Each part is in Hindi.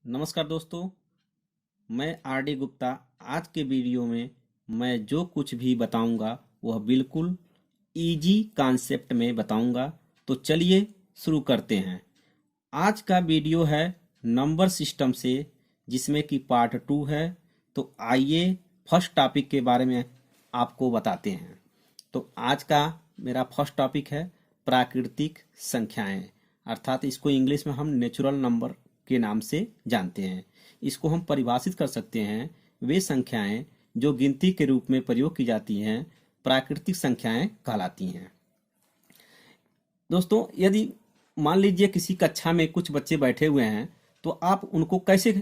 नमस्कार दोस्तों, मैं आर डी गुप्ता। आज के वीडियो में मैं जो कुछ भी बताऊंगा वह बिल्कुल इजी कॉन्सेप्ट में बताऊंगा। तो चलिए शुरू करते हैं। आज का वीडियो है नंबर सिस्टम से, जिसमें कि पार्ट 2 है। तो आइए फर्स्ट टॉपिक के बारे में आपको बताते हैं। तो आज का मेरा फर्स्ट टॉपिक है प्राकृतिक संख्याएं, अर्थात इसको इंग्लिश में हम नेचुरल नंबर के नाम से जानते हैं। इसको हम परिभाषित कर सकते हैं, वे संख्याएं जो गिनती के रूप में प्रयोग की जाती हैं प्राकृतिक संख्याएं कहलाती हैं। दोस्तों, यदि मान लीजिए किसी कक्षा में कुछ बच्चे बैठे हुए हैं, तो आप उनको कैसे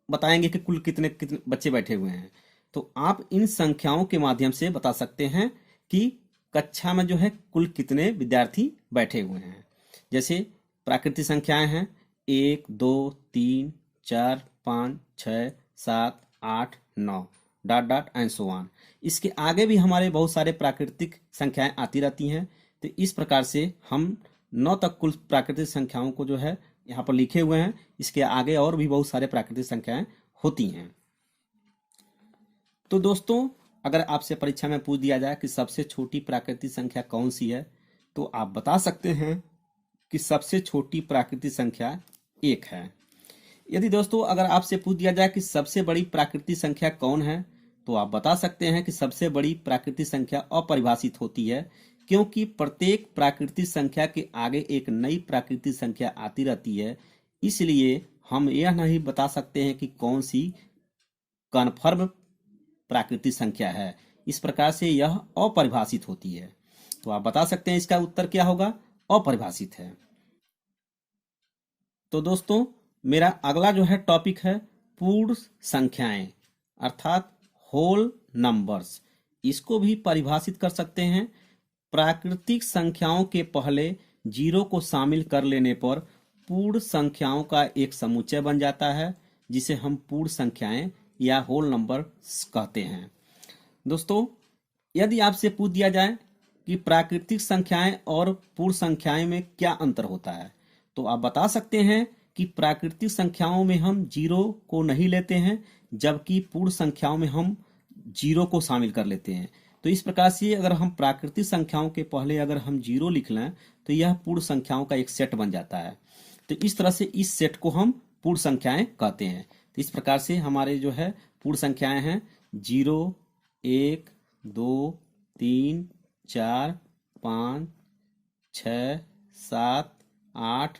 बताएंगे कि कुल कितने कितने बच्चे बैठे हुए हैं? तो आप इन संख्याओं के माध्यम से बता सकते हैं कि कक्षा में जो है कुल कितने विद्यार्थी बैठे हुए हैं। जैसे प्राकृतिक संख्याएं हैं 1, 2, 3, 4, 5, 6, 7, 8, 9 dot dot and so on. इसके आगे भी हमारे बहुत सारे प्राकृतिक संख्याएं आती रहती हैं। तो इस प्रकार से हम 9 तक कुल प्राकृतिक संख्याओं को जो है यहाँ पर लिखे हुए हैं। इसके आगे और भी बहुत सारे प्राकृतिक संख्याएं होती हैं। तो दोस्तों, अगर आपसे परीक्षा में पूछ दिया जाए कि सबसे छोटी प्राकृतिक संख्या कौन सी है, तो आप बता सकते हैं कि सबसे छोटी प्राकृतिक संख्या 1 है। यदि दोस्तों अगर आपसे पूछ दिया जाए कि सबसे बड़ी प्राकृतिक संख्या कौन है, तो आप बता सकते हैं कि सबसे बड़ी प्राकृतिक संख्या अपरिभाषित होती है, क्योंकि प्रत्येक प्राकृतिक संख्या के आगे एक नई प्राकृतिक संख्या आती रहती है। इसलिए हम यह नहीं बता सकते हैं कि कौन सी कन्फर्म प्राकृतिक संख्या है। इस प्रकार से यह अपरिभाषित होती है। तो आप बता सकते हैं इसका उत्तर क्या होगा? अपरिभाषित है। तो दोस्तों, मेरा अगला जो है टॉपिक है पूर्ण संख्याएं, अर्थात होल नंबर्स। इसको भी परिभाषित कर सकते हैं। प्राकृतिक संख्याओं के पहले जीरो को शामिल कर लेने पर पूर्ण संख्याओं का एक समुच्चय बन जाता है, जिसे हम पूर्ण संख्याएं या होल नंबर कहते हैं। दोस्तों, यदि आपसे पूछ दिया जाए कि प्राकृतिक संख्याएं और पूर्ण संख्याएं में क्या अंतर होता है, तो आप बता सकते हैं कि प्राकृतिक संख्याओं में हम जीरो को नहीं लेते हैं, जबकि पूर्ण संख्याओं में हम जीरो को शामिल कर लेते हैं। तो इस प्रकार से अगर हम प्राकृतिक संख्याओं के पहले अगर हम जीरो लिख लें, तो यह पूर्ण संख्याओं का एक सेट बन जाता है। तो इस तरह से इस सेट को हम पूर्ण संख्याएं कहते हैं। तो इस प्रकार से हमारे जो है पूर्ण संख्याएं हैं 0, 1, 2, 3, 4, 5, 6, 7, 8,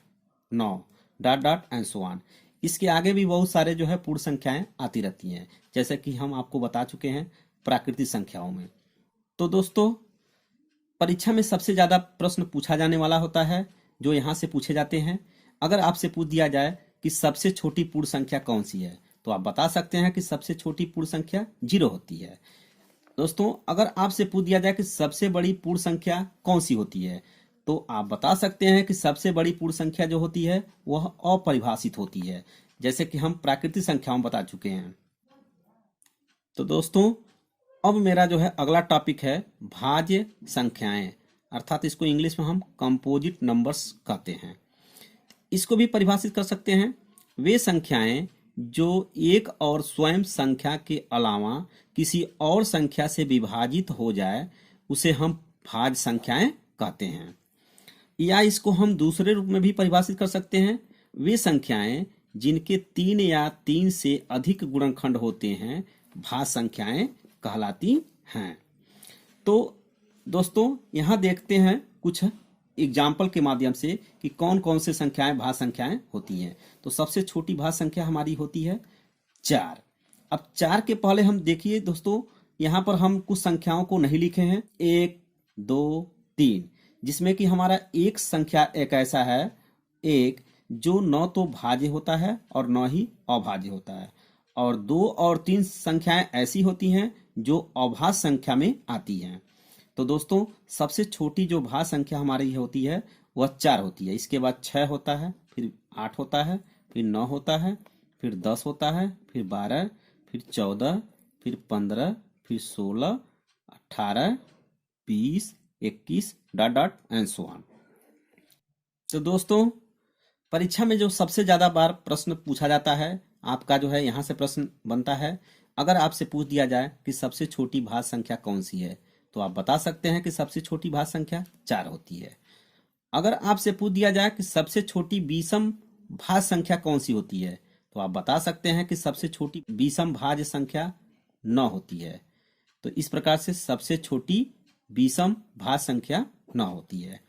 9 dot dot and so on. इसके आगे भी बहुत सारे जो है पूर्ण संख्याएं आती रहती हैं, जैसे कि हम आपको बता चुके हैं प्राकृतिक संख्याओं में। तो दोस्तों, परीक्षा में सबसे ज्यादा प्रश्न पूछा जाने वाला होता है, जो यहाँ से पूछे जाते हैं। अगर आपसे पूछ दिया जाए कि सबसे छोटी पूर्ण संख्या कौन सी है, तो आप बता सकते हैं कि सबसे छोटी पूर्ण संख्या 0 होती है। दोस्तों, अगर आपसे पूछ दिया जाए कि सबसे बड़ी पूर्ण संख्या कौन सी होती है, तो आप बता सकते हैं कि सबसे बड़ी पूर्ण संख्या जो होती है वह अपरिभाषित होती है, जैसे कि हम प्राकृतिक संख्याओं बता चुके हैं। तो दोस्तों, अब मेरा जो है अगला टॉपिक है भाज्य संख्याएं, अर्थात इसको इंग्लिश में हम कंपोजिट नंबर्स कहते हैं। इसको भी परिभाषित कर सकते हैं, वे संख्याएं जो एक और स्वयं संख्या के अलावा किसी और संख्या से विभाजित हो जाए, उसे हम भाज्य संख्याएं कहते हैं। या इसको हम दूसरे रूप में भी परिभाषित कर सकते हैं, वे संख्याएं जिनके 3 या 3 से अधिक गुणनखंड होते हैं भाज्य संख्याएं कहलाती हैं। तो दोस्तों, यहाँ देखते हैं कुछ एग्जाम्पल के माध्यम से कि कौन कौन से संख्याएं भाज्य संख्याएं होती हैं। तो सबसे छोटी भाज्य संख्या हमारी होती है 4। अब 4 के पहले हम देखिए दोस्तों, यहाँ पर हम कुछ संख्याओं को नहीं लिखे हैं, 1, 2, 3, जिसमें कि हमारा एक संख्या एक ऐसा है, एक जो न तो भाज्य होता है और न ही अभाज्य होता है, और 2 और 3 संख्याएं ऐसी होती हैं जो अभाज्य संख्या में आती हैं। तो दोस्तों, सबसे छोटी जो भाज्य संख्या हमारी होती है वह 4 होती है। इसके बाद 6 होता है, फिर 8 होता है, फिर 9 होता है, फिर 10 होता है, फिर 12, फिर 14, फिर 15, फिर 16, 18, 20, 21 dot dot and so on. तो दोस्तों, परीक्षा में जो सबसे ज्यादा बार प्रश्न पूछा जाता है, आपका जो है यहाँ से प्रश्न बनता है। अगर आपसे पूछ दिया जाए कि सबसे छोटी भाज्य संख्या कौन सी है, तो आप बता सकते हैं कि सबसे छोटी भाज्य संख्या 4 होती है। अगर आपसे पूछ दिया जाए कि सबसे छोटी विषम भाज्य संख्या कौन सी होती है, तो आप बता सकते हैं कि सबसे छोटी विषम भाज्य संख्या 9 होती है। तो इस प्रकार से सबसे छोटी विषम भाज्य संख्या 9 होती है।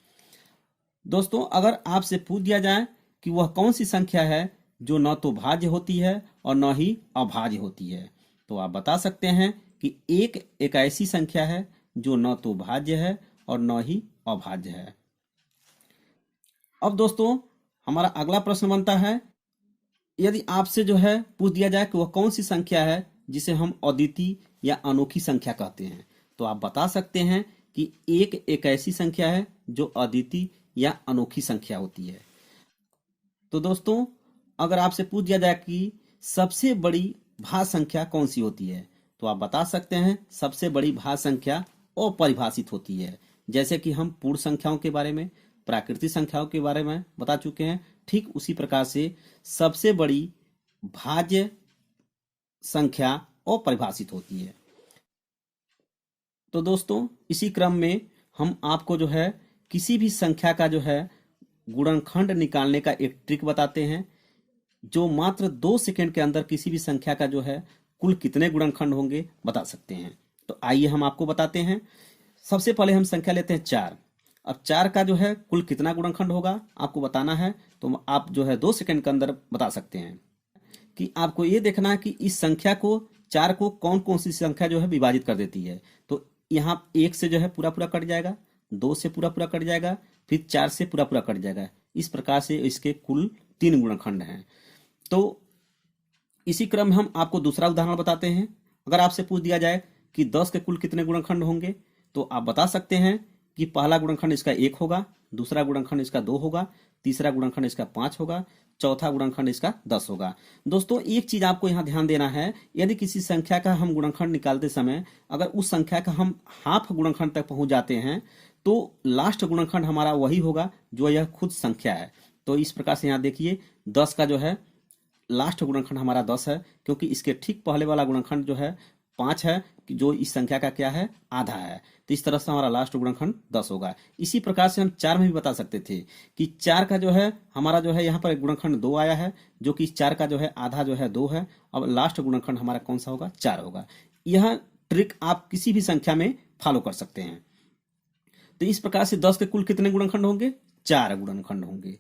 दोस्तों, अगर आपसे पूछ दिया जाए कि वह कौन सी संख्या है जो न तो भाज्य होती है और न ही अभाज्य होती है, तो आप बता सकते हैं कि एक ऐसी संख्या है जो न तो भाज्य है और न ही अभाज्य है। अब दोस्तों, हमारा अगला प्रश्न बनता है, यदि आपसे जो है पूछ दिया जाए कि वह कौन सी संख्या है जिसे हम अद्वितीय या अनोखी संख्या कहते हैं, तो आप बता सकते हैं कि एक ऐसी संख्या है जो अद्वितीय या अनोखी संख्या होती है। तो दोस्तों, अगर आपसे पूछ दिया जाए कि सबसे बड़ी भाज्य संख्या कौन सी होती है, तो आप बता सकते हैं सबसे बड़ी भाज्य संख्या अपरिभाषित होती है। जैसे कि हम पूर्ण संख्याओं के बारे में, प्राकृतिक संख्याओं के बारे में बता चुके हैं, ठीक उसी प्रकार से सबसे बड़ी भाज्य संख्या अपरिभाषित होती है। तो दोस्तों, इसी क्रम में हम आपको जो है किसी भी संख्या का जो है गुणनखंड निकालने का एक ट्रिक बताते हैं, जो मात्र 2 सेकंड के अंदर किसी भी संख्या का जो है कुल कितने गुणनखंड होंगे बता सकते हैं। तो आइए हम आपको बताते हैं। सबसे पहले हम संख्या लेते हैं 4। अब 4 का जो है कुल कितना गुणनखंड होगा आपको बताना है, तो आप जो है 2 सेकंड के अंदर बता सकते हैं। कि आपको ये देखना है कि इस संख्या को 4 को कौन कौन सी संख्या जो है विभाजित कर देती है। तो यहाँ 1 से जो है पूरा पूरा कट जाएगा, 2 से पूरा पूरा कट जाएगा, फिर 4 से पूरा पूरा कट जाएगा। इस प्रकार से इसके कुल 3 गुणनखंड हैं। तो इसी क्रम में हम आपको दूसरा उदाहरण बताते हैं। अगर आपसे पूछ दिया जाए कि 10 के कुल कितने गुणनखंड होंगे, तो आप बता सकते हैं कि पहला गुणनखंड इसका 1 होगा, दूसरा गुणनखंड इसका 2 होगा, तीसरा गुणनखंड इसका 5 होगा, चौथा गुणनखंड इसका 10 होगा। दोस्तों, एक चीज आपको यहाँ ध्यान देना है, यदि किसी संख्या का हम गुणनखंड निकालते समय अगर उस संख्या का हम हाफ गुणनखंड तक पहुंच जाते हैं, तो लास्ट गुणनखंड हमारा वही होगा जो यह खुद संख्या है। तो इस प्रकार से यहाँ देखिए 10 का जो है लास्ट गुणनखंड हमारा 10 है, क्योंकि इसके ठीक पहले वाला गुणनखंड जो है 5 है, जो इस संख्या का क्या है, आधा है। तो इस तरह से हमारा लास्ट गुणनखंड 10 होगा। इसी प्रकार से हम 4 में भी बता सकते थे कि 4 का जो है हमारा जो है यहाँ पर गुणनखंड 2 आया है, जो कि 4 का जो है आधा जो है 2 है। अब लास्ट गुणनखंड हमारा कौन सा होगा, 4 होगा। यह ट्रिक आप किसी भी संख्या में फॉलो कर सकते हैं। तो इस प्रकार से 10 के कुल कितने गुणनखंड होंगे, 4 गुणनखंड होंगे।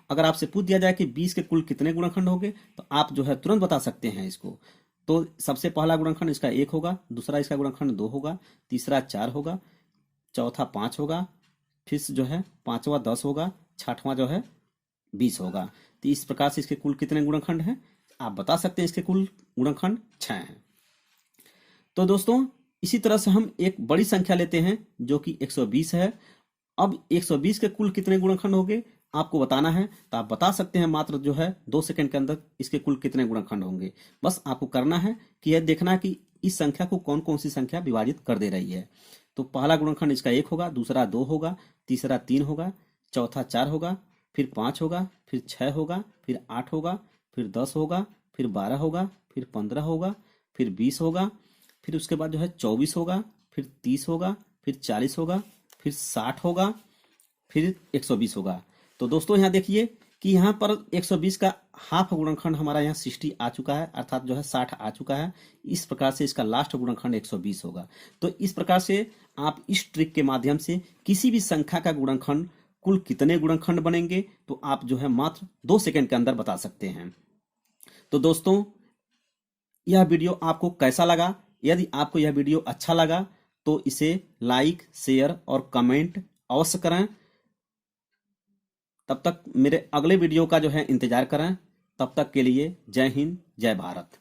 अगर आपसे पूछ दिया जाए कि 20 के कुल कितने गुणनखंड होंगे, तो आप जो है तुरंत बता सकते हैं इसको। तो सबसे पहला गुणनखंड इसका 1 होगा, दूसरा इसका गुणनखंड 2 होगा, तीसरा 4 होगा, चौथा 5 होगा, फिर जो है पांचवा 10 होगा, छठवां जो है 20 होगा। तो इस प्रकार से इसके कुल कितने गुणनखंड हैं आप बता सकते हैं। इसके कुल गुणनखंड 6 हैं। तो दोस्तों, इसी तरह से हम एक बड़ी संख्या लेते हैं जो कि 120 है। अब 120 के कुल कितने गुणनखंड होंगे आपको बताना है, तो आप बता सकते हैं मात्र जो है 2 सेकंड के अंदर इसके कुल कितने गुणनखंड होंगे। बस आपको करना है कि यह देखना कि इस संख्या को कौन कौन सी संख्या विभाजित कर दे रही है। तो पहला गुणनखंड इसका 1 होगा, दूसरा 2 होगा, तीसरा 3 होगा, चौथा 4 होगा, फिर 5 होगा, फिर 6 होगा, फिर 8 होगा, फिर 10 होगा, फिर 12 होगा, फिर 15 होगा, फिर 20 होगा, फिर उसके बाद जो है 24 होगा, फिर 30 होगा, फिर 40 होगा, फिर 60 होगा, फिर 120 होगा। तो दोस्तों, यहाँ देखिए कि यहाँ पर 120 का हाफ गुणनखंड हमारा यहाँ 60 आ चुका है, अर्थात जो है 60 आ चुका है। इस प्रकार से इसका लास्ट गुणनखंड 120 होगा। तो इस प्रकार से आप इस ट्रिक के माध्यम से किसी भी संख्या का गुणनखंड कुल कितने गुणनखंड बनेंगे, तो आप जो है मात्र 2 सेकंड के अंदर बता सकते हैं। तो दोस्तों, यह वीडियो आपको कैसा लगा? यदि आपको यह वीडियो अच्छा लगा तो इसे लाइक, शेयर और कमेंट अवश्य करें। तब तक मेरे अगले वीडियो का जो है इंतजार करें। तब तक के लिए जय हिंद, जय भारत।